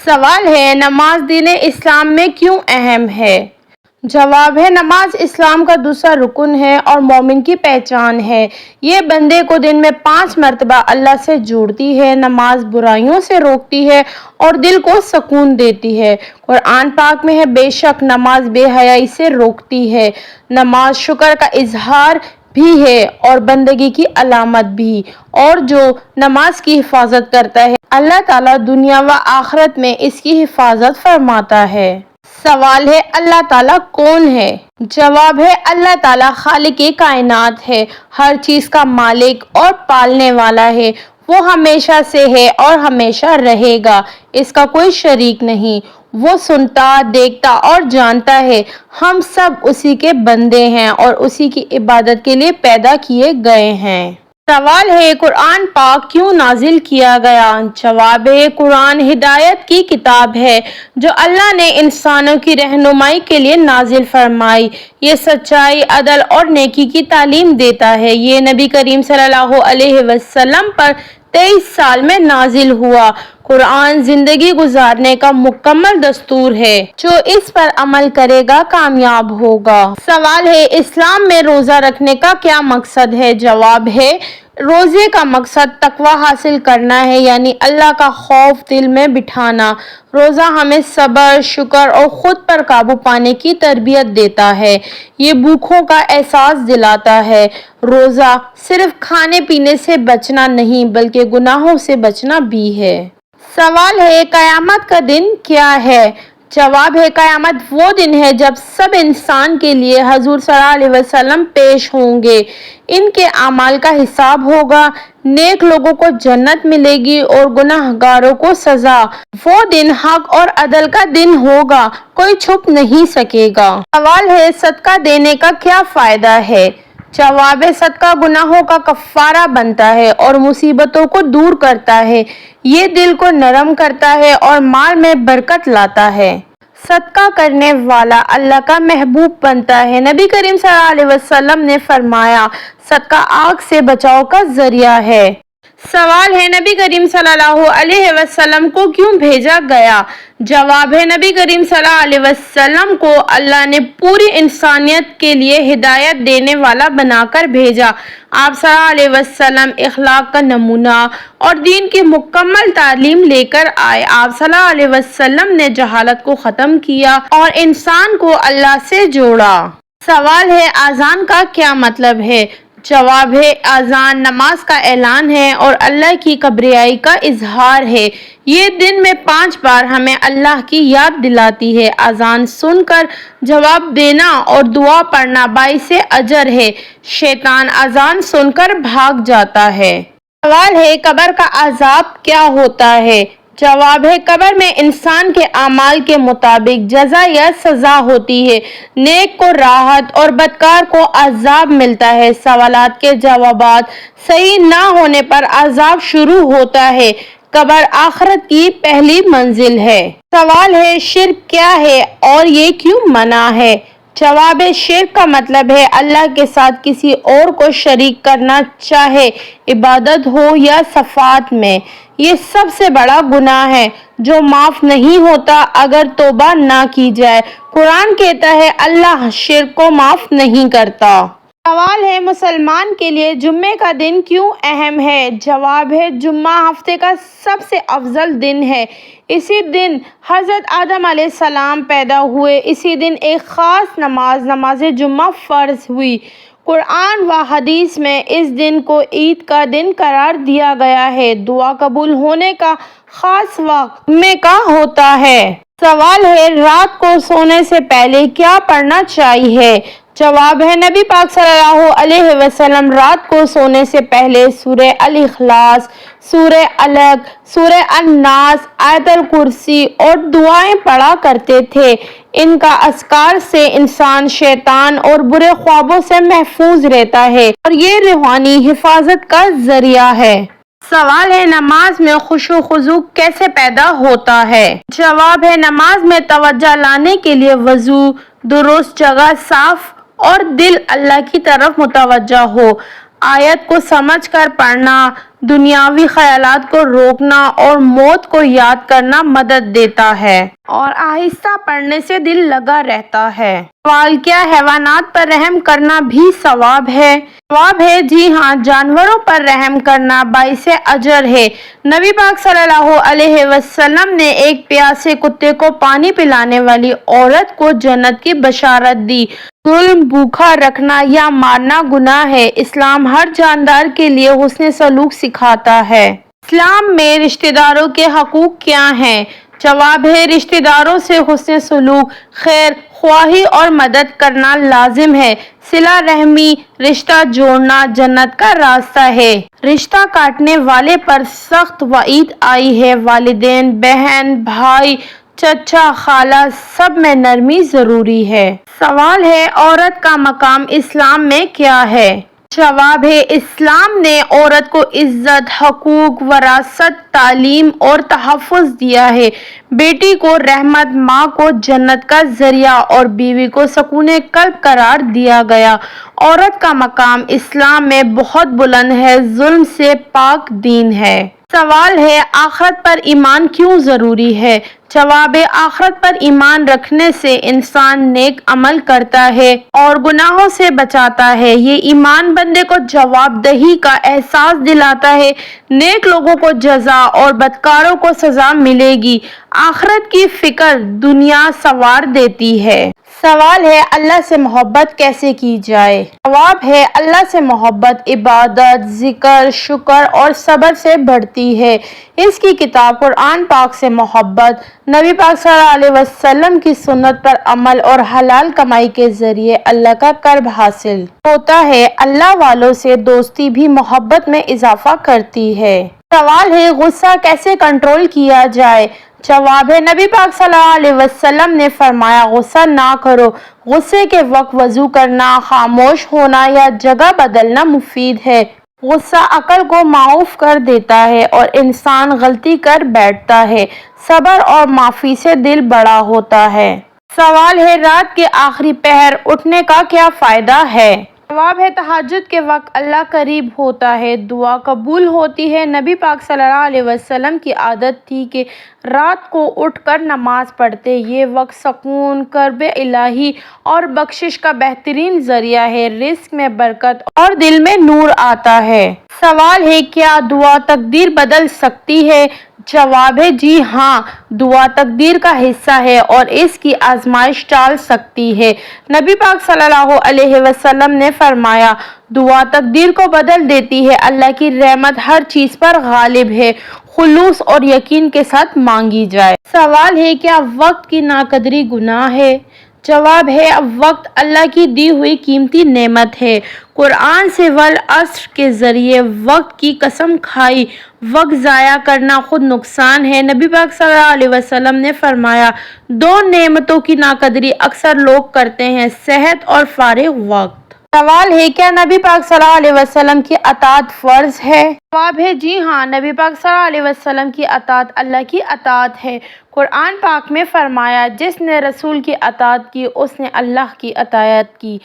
سوال ہے نماز دین اسلام میں کیوں اہم ہے؟ جواب ہے نماز اسلام کا دوسرا رکن ہے اور مومن کی پہچان ہے۔ یہ بندے کو دن میں 5 مرتبہ اللہ سے جوڑتی ہے۔ نماز برائیوں سے روکتی ہے اور دل کو سکون دیتی ہے۔ قرآن پاک میں ہے بے شک نماز بے حیائی سے روکتی ہے۔ نماز شکر کا اظہار بھی ہے اور بندگی کی علامت بھی، اور جو نماز کی حفاظت کرتا ہے اللہ تعالیٰ دنیا و آخرت میں اس کی حفاظت فرماتا ہے۔ سوال ہے اللہ تعالیٰ کون ہے؟ جواب ہے اللہ تعالیٰ خالق کائنات ہے، ہر چیز کا مالک اور پالنے والا ہے۔ وہ ہمیشہ سے ہے اور ہمیشہ رہے گا، اس کا کوئی شریک نہیں۔ وہ سنتا، دیکھتا اور جانتا ہے۔ ہم سب اسی کے بندے ہیں اور اسی کی عبادت کے لیے پیدا کیے گئے ہیں۔ سوال ہے قرآن پاک کیوں نازل کیا گیا؟ جواب ہے قرآن ہدایت کی کتاب ہے جو اللہ نے انسانوں کی رہنمائی کے لیے نازل فرمائی۔ یہ سچائی، عدل اور نیکی کی تعلیم دیتا ہے۔ یہ نبی کریم صلی اللہ علیہ وسلم پر 23 سال میں نازل ہوا۔ قرآن زندگی گزارنے کا مکمل دستور ہے، جو اس پر عمل کرے گا کامیاب ہوگا۔ سوال ہے اسلام میں روزہ رکھنے کا کیا مقصد ہے؟ جواب ہے روزے کا مقصد تقوی حاصل کرنا ہے، یعنی اللہ کا خوف دل میں بٹھانا۔ روزہ ہمیں صبر، شکر اور خود پر قابو پانے کی تربیت دیتا ہے۔ یہ بھوکوں کا احساس دلاتا ہے۔ روزہ صرف کھانے پینے سے بچنا نہیں بلکہ گناہوں سے بچنا بھی ہے۔ سوال ہے قیامت کا دن کیا ہے؟ جواب ہے قیامت وہ دن ہے جب سب انسان کے لیے حضور صلی اللہ علیہ وسلم پیش ہوں گے۔ ان کے اعمال کا حساب ہوگا۔ نیک لوگوں کو جنت ملے گی اور گناہ گاروں کو سزا۔ وہ دن حق اور عدل کا دن ہوگا، کوئی چھپ نہیں سکے گا۔ سوال ہے صدقہ دینے کا کیا فائدہ ہے؟ جواب ہے صدقہ گناہوں کا کفارہ بنتا ہے اور مصیبتوں کو دور کرتا ہے۔ یہ دل کو نرم کرتا ہے اور مال میں برکت لاتا ہے۔ صدقہ کرنے والا اللہ کا محبوب بنتا ہے۔ نبی کریم صلی اللہ علیہ وسلم نے فرمایا صدقہ آگ سے بچاؤ کا ذریعہ ہے۔ سوال ہے نبی کریم صلی اللہ علیہ وسلم کو کیوں بھیجا گیا؟ جواب ہے نبی کریم صلی اللہ علیہ وسلم کو اللہ نے پوری انسانیت کے لیے ہدایت دینے والا بنا کر بھیجا۔ آپ صلی اللہ علیہ وسلم اخلاق کا نمونہ اور دین کی مکمل تعلیم لے کر آئے۔ آپ صلی اللہ علیہ وسلم نے جہالت کو ختم کیا اور انسان کو اللہ سے جوڑا۔ سوال ہے اذان کا کیا مطلب ہے؟ جواب ہے اذان نماز کا اعلان ہے اور اللہ کی کبریائی کا اظہار ہے۔ یہ دن میں 5 بار ہمیں اللہ کی یاد دلاتی ہے۔ اذان سن کر جواب دینا اور دعا پڑھنا باعث اجر ہے۔ شیطان اذان سن کر بھاگ جاتا ہے۔ سوال ہے قبر کا عذاب کیا ہوتا ہے؟ جواب ہے قبر میں انسان کے اعمال کے مطابق جزا یا سزا ہوتی ہے۔ نیک کو راحت اور بدکار کو عذاب ملتا ہے۔ سوالات کے جوابات صحیح نہ ہونے پر عذاب شروع ہوتا ہے۔ قبر آخرت کی پہلی منزل ہے۔ سوال ہے شرک کیا ہے اور یہ کیوں منع ہے؟ جواب ہے شرک کا مطلب ہے اللہ کے ساتھ کسی اور کو شریک کرنا، چاہے عبادت ہو یا صفات میں۔ یہ سب سے بڑا گناہ ہے جو معاف نہیں ہوتا اگر توبہ نہ کی جائے۔ قرآن کہتا ہے اللہ شرک کو معاف نہیں کرتا۔ سوال ہے مسلمان کے لیے جمعے کا دن کیوں اہم ہے؟ جواب ہے جمعہ ہفتے کا سب سے افضل دن ہے۔ اسی دن حضرت آدم علیہ السلام پیدا ہوئے۔ اسی دن ایک خاص نماز جمعہ فرض ہوئی۔ قرآن و حدیث میں اس دن کو عید کا دن قرار دیا گیا ہے۔ دعا قبول ہونے کا خاص وقت جمعے کا ہوتا ہے۔ سوال ہے رات کو سونے سے پہلے کیا پڑھنا چاہیے؟ جواب ہے نبی پاک صلی اللہ علیہ وسلم رات کو سونے سے پہلے سورہ الاخلاص، سورہ الگ، سورہ الناس، آیت الکرسی اور دعائیں پڑھا کرتے تھے۔ ان کا اذکار سے انسان شیطان اور برے خوابوں سے محفوظ رہتا ہے اور یہ روحانی حفاظت کا ذریعہ ہے۔ سوال ہے نماز میں خشوع و خضوع کیسے پیدا ہوتا ہے؟ جواب ہے نماز میں توجہ لانے کے لیے وضو، درست جگہ، صاف اور دل اللہ کی طرف متوجہ ہو، آیت کو سمجھ کر پڑھنا دنیاوی خیالات کو روکنا اور موت کو یاد کرنا مدد دیتا ہے اور آہستہ پڑھنے سے دل لگا رہتا ہے۔ سوال: کیا حیوانات پر رحم کرنا بھی ثواب ہے؟ جواب ہے جی ہاں، جانوروں پر رحم کرنا باعث اجر ہے۔ نبی پاک صلی اللہ علیہ وسلم نے ایک پیاسے کتے کو پانی پلانے والی عورت کو جنت کی بشارت دی۔ ظلم، بھوکا رکھنا یا مارنا گناہ ہے۔ اسلام ہر جاندار کے لیے حسن سلوک سکھاتا ہے۔ اسلام میں رشتہ داروں کے حقوق کیا ہیں؟ جواب ہے رشتہ داروں سے حسن سلوک، خیر خواہی اور مدد کرنا لازم ہے۔ صلہ رحمی رشتہ جوڑنا جنت کا راستہ ہے۔ رشتہ کاٹنے والے پر سخت وعید آئی ہے۔ والدین، بہن، بھائی، چچا، خالہ سب میں نرمی ضروری ہے۔ سوال ہے عورت کا مقام اسلام میں کیا ہے؟ جواب ہے اسلام نے عورت کو عزت، حقوق، وراثت، تعلیم اور تحفظ دیا ہے۔ بیٹی کو رحمت، ماں کو جنت کا ذریعہ اور بیوی کو سکون قلب قرار دیا گیا۔ عورت کا مقام اسلام میں بہت بلند ہے، ظلم سے پاک دین ہے۔ سوال ہے آخرت پر ایمان کیوں ضروری ہے؟ جواب ہے آخرت پر ایمان رکھنے سے انسان نیک عمل کرتا ہے اور گناہوں سے بچاتا ہے۔ یہ ایمان بندے کو جواب دہی کا احساس دلاتا ہے۔ نیک لوگوں کو جزا اور بدکاروں کو سزا ملے گی۔ آخرت کی فکر دنیا سنوار دیتی ہے۔ سوال ہے اللہ سے محبت کیسے کی جائے؟ جواب ہے اللہ سے محبت عبادت، ذکر، شکر اور صبر سے بڑھتی ہے۔ اس کی کتاب قرآن پاک سے محبت، نبی پاک صلی اللہ علیہ وسلم کی سنت پر عمل اور حلال کمائی کے ذریعے اللہ کا قرب حاصل ہوتا ہے۔ اللہ والوں سے دوستی بھی محبت میں اضافہ کرتی ہے۔ سوال ہے غصہ کیسے کنٹرول کیا جائے؟ جواب ہے نبی پاک صلی اللہ علیہ وسلم نے فرمایا غصہ نہ کرو۔ غصے کے وقت وضو کرنا، خاموش ہونا یا جگہ بدلنا مفید ہے۔ غصہ عقل کو معاف کر دیتا ہے اور انسان غلطی کر بیٹھتا ہے۔ صبر اور معافی سے دل بڑا ہوتا ہے۔ سوال ہے رات کے آخری پہر اٹھنے کا کیا فائدہ ہے؟ جواب ہے تہجد کے وقت اللہ قریب ہوتا ہے، دعا قبول ہوتی ہے۔ نبی پاک صلی اللہ علیہ وسلم کی عادت تھی کہ رات کو اٹھ کر نماز پڑھتے۔ یہ وقت سکون، قرب الہی اور بخشش کا بہترین ذریعہ ہے۔ رزق میں برکت اور دل میں نور آتا ہے۔ سوال ہے کیا دعا تقدیر بدل سکتی ہے؟ جواب ہے جی ہاں، دعا تقدیر کا حصہ ہے اور اس کی آزمائش ٹال سکتی ہے۔ نبی پاک صلی اللہ علیہ وسلم نے فرمایا دعا تقدیر کو بدل دیتی ہے۔ اللہ کی رحمت ہر چیز پر غالب ہے، خلوص اور یقین کے ساتھ مانگی جائے۔ سوال ہے کیا وقت کی ناقدری گناہ ہے؟ جواب ہے وقت اللہ کی دی ہوئی قیمتی نعمت ہے۔ قرآن سے والعصر کے ذریعے وقت کی قسم کھائی۔ وقت ضائع کرنا خود نقصان ہے۔ نبی پاک صلی اللہ علیہ وسلم نے فرمایا دو نعمتوں کی ناقدری اکثر لوگ کرتے ہیں، صحت اور فارغ وقت۔ سوال ہے کیا نبی پاک صلی اللہ علیہ وسلم کی اطاعت فرض ہے؟ جواب ہے جی ہاں، نبی پاک صلی اللہ علیہ وسلم کی اطاعت اللہ کی اطاعت ہے۔ قرآن پاک میں فرمایا جس نے رسول کی اطاعت کی اس نے اللہ کی اطاعت کی۔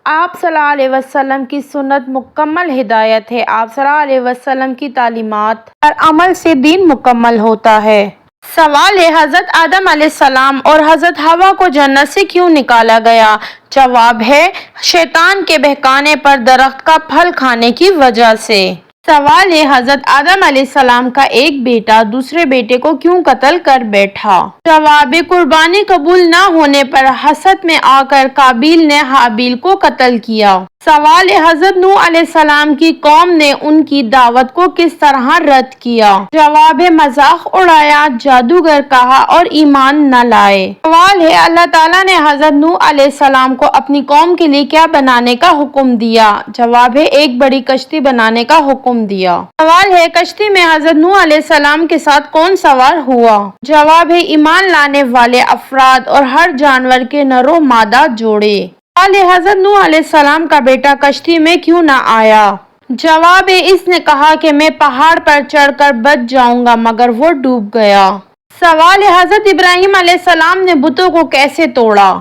آپ صلی اللہ علیہ وسلم کی سنت مکمل ہدایت ہے۔ آپ صلی اللہ علیہ وسلم کی تعلیمات پر عمل سے دین مکمل ہوتا ہے۔ سوال ہے حضرت آدم علیہ السلام اور حضرت حوا کو جنت سے کیوں نکالا گیا؟ جواب ہے شیطان کے بہکانے پر درخت کا پھل کھانے کی وجہ سے۔ سوال ہے حضرت آدم علیہ السلام کا ایک بیٹا دوسرے بیٹے کو کیوں قتل کر بیٹھا؟ جواب قربانی قبول نہ ہونے پر حسد میں آ کر قابیل نے حابیل کو قتل کیا۔ سوال ہے حضرت نوح علیہ السلام کی قوم نے ان کی دعوت کو کس طرح رد کیا؟ جواب ہے مذاق اڑایا، جادوگر کہا اور ایمان نہ لائے۔ سوال ہے اللہ تعالیٰ نے حضرت نوح علیہ السلام کو اپنی قوم کے لیے کیا بنانے کا حکم دیا؟ جواب ہے ایک بڑی کشتی بنانے کا حکم دیا۔ سوال ہے کشتی میں حضرت نوح علیہ السلام کے ساتھ کون سوار ہوا؟ جواب ہے ایمان لانے والے افراد اور ہر جانور کے نر و مادہ جوڑے۔ سوال ہے حضرت نوح علیہ السلام کا بیٹا کشتی میں کیوں نہ آیا؟ جواب ہے اس نے کہا کہ میں پہاڑ پر چڑھ کر بچ جاؤں گا مگر وہ ڈوب گیا۔ سوال ہے حضرت ابراہیم علیہ السلام نے بتوں کو کیسے توڑا؟